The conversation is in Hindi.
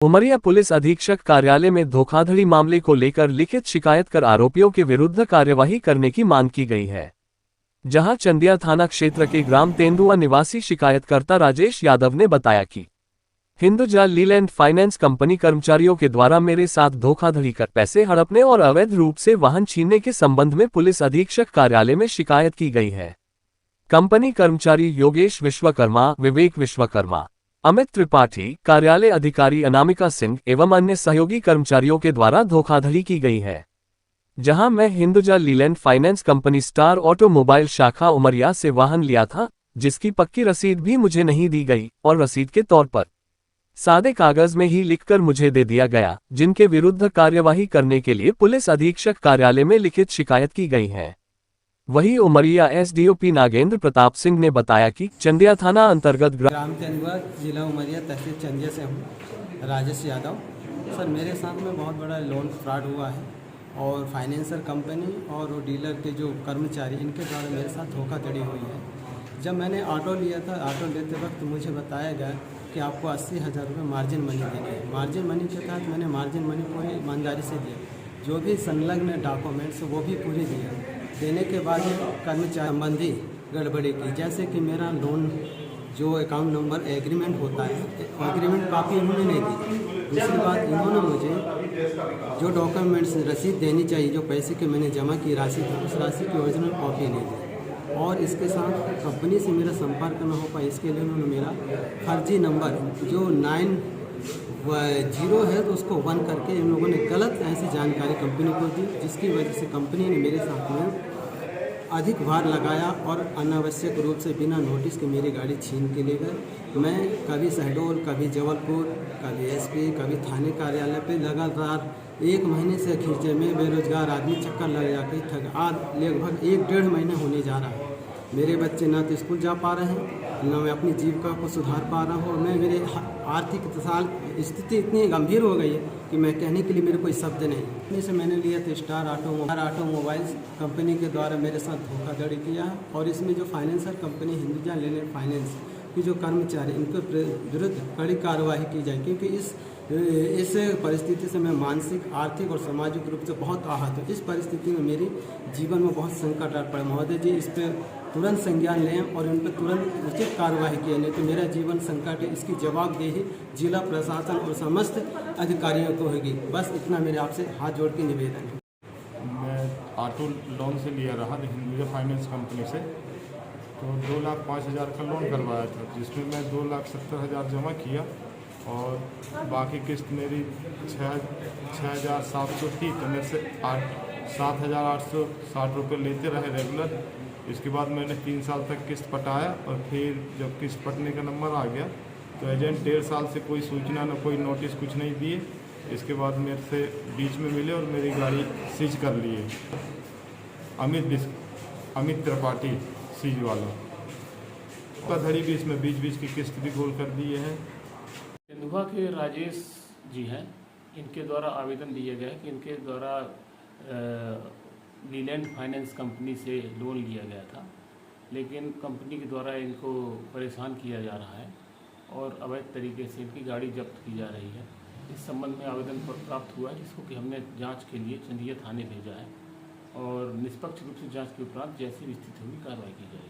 उमरिया पुलिस अधीक्षक कार्यालय में धोखाधड़ी मामले को लेकर लिखित शिकायत कर आरोपियों के विरुद्ध कार्यवाही करने की मांग की गई है। जहां चंदिया थाना क्षेत्र के ग्राम तेंदुआ निवासी शिकायतकर्ता राजेश यादव ने बताया कि हिंदुजा लीलैंड फाइनेंस कंपनी कर्मचारियों के द्वारा मेरे साथ धोखाधड़ी कर पैसे हड़पने और अवैध रूप से वाहन छीनने के संबंध में पुलिस अधीक्षक कार्यालय में शिकायत की गई है। कंपनी कर्मचारी योगेश विश्वकर्मा, विवेक विश्वकर्मा, अमित त्रिपाठी, कार्यालय अधिकारी अनामिका सिंह एवं अन्य सहयोगी कर्मचारियों के द्वारा धोखाधड़ी की गई है। जहां मैं Hinduja Leyland finance company star automobile शाखा उमरिया से वाहन लिया था, जिसकी पक्की रसीद भी मुझे नहीं दी गई और रसीद के तौर पर सादे कागज में ही लिखकर मुझे दे दिया गया, जिनके विरुद्ध कार्यवाही करने के लिए पुलिस अधीक्षक कार्यालय में लिखित शिकायत की गई है। वहीं उमरिया एसडीओपी नागेंद्र प्रताप सिंह ने बताया कि चंदिया थाना अंतर्गत ग्राम तेंदुआ, जिला उमरिया, तहसील चंदिया से हूँ राजेश यादव। सर, मेरे साथ में बहुत बड़ा लोन फ्रॉड हुआ है और फाइनेंसर कंपनी और वो डीलर के जो कर्मचारी, इनके द्वारा मेरे साथ धोखाधड़ी हुई है। जब मैंने ऑटो लिया था, ऑटो लेते वक्त मुझे बताया गया कि आपको 80,000 रुपये मार्जिन मनी देनी है। मार्जिन मनी के तहत मैंने मार्जिन मनी पूरी ईमानदारी से दिया, जो भी संलग्न डॉक्यूमेंट्स वो भी पूरे दिए। देने के बाद कर्मचारी संबंधी गड़बड़ी की, जैसे कि मेरा लोन जो अकाउंट नंबर एग्रीमेंट होता है, एग्रीमेंट कॉपी इन्होंने नहीं दी। दूसरी बात, इन्होंने मुझे जो डॉक्यूमेंट्स रसीद देनी चाहिए, जो पैसे के मैंने जमा की राशि थी, उस राशि की ओरिजिनल कॉपी नहीं दी। और इसके साथ कंपनी से मेरा संपर्क न हो पाए, इसके लिए उन्होंने मेरा फर्जी नंबर जो 90 है तो उसको 1 करके इन लोगों ने गलत ऐसी जानकारी कंपनी को दी, जिसकी वजह से कंपनी ने मेरे साथ में अधिक भार लगाया और अनावश्यक रूप से बिना नोटिस के मेरी गाड़ी छीन के ले गए। मैं कभी शहडोल, कभी जबलपुर, कभी एसपी, कभी थाने कार्यालय पे लगातार 1 महीने से खींचे में बेरोजगार आदमी चक्कर लग जाके थक आज लगभग 1-1.5 महीने होने जा रहा है। मेरे बच्चे ना तो स्कूल जा पा रहे हैं, ना मैं अपनी जीविका को सुधार पा रहा हूँ। मैं मेरे आर्थिक साल स्थिति इतनी गंभीर हो गई है कि मैं कहने के लिए मेरे कोई शब्द नहीं। इतने से मैंने लिया था स्टार ऑटोमोबाइल्स कंपनी के द्वारा मेरे साथ धोखाधड़ी किया है। और इसमें जो financer company Hinduja Leyland finance की जो कर्मचारी, इनके विरुद्ध कड़ी कार्रवाई की जाए, क्योंकि इस परिस्थिति से मैं मानसिक, आर्थिक और सामाजिक रूप से बहुत आहत हूँ। इस परिस्थिति में मेरे जीवन में बहुत संकट आ पड़ा। महोदय जी, इस पर तुरंत संज्ञान लें और उन पर तुरंत उचित कार्रवाई किए, नहीं तो मेरा जीवन संकट है। इसकी जवाबदेही जिला प्रशासन और समस्त अधिकारियों को होगी। बस इतना मेरे आपसे हाथ जोड़ के निवेदन है। मैं ऑटो लोन से लिया रहा हिंदुजा फाइनेंस कंपनी से, तो 2,05,000 का लोन करवाया था, जिसमें मैं 2,70,000 जमा किया और बाकी किस्त मेरी 6,700 थी। तो मेरे से 7,860 रुपये लेते रहे रेगुलर। इसके बाद मैंने 3 साल तक किस्त पटाया और फिर जब किस्त पटने का नंबर आ गया तो एजेंट 1.5 साल से कोई सूचना, न कोई नोटिस, कुछ नहीं दिए। इसके बाद मेरे से बीच में मिले और मेरी गाड़ी सीज कर लिए। अमित त्रिपाठी सीज वाला धड़ी भी इसमें बीच की किस्त भी गोल कर दिए हैं। तेंदुआ के राजेश जी हैं, इनके द्वारा आवेदन दिया गया है कि इनके द्वारा लीलैंड फाइनेंस कंपनी से लोन लिया गया था, लेकिन कंपनी के द्वारा इनको परेशान किया जा रहा है और अवैध तरीके से इनकी गाड़ी जब्त की जा रही है। इस संबंध में आवेदन पत्र प्राप्त हुआ है, जिसको कि हमने जांच के लिए चंदिया थाने भेजा है और निष्पक्ष रूप से जांच के उपरांत जैसी भी स्थिति होगी कार्रवाई की जाएगी।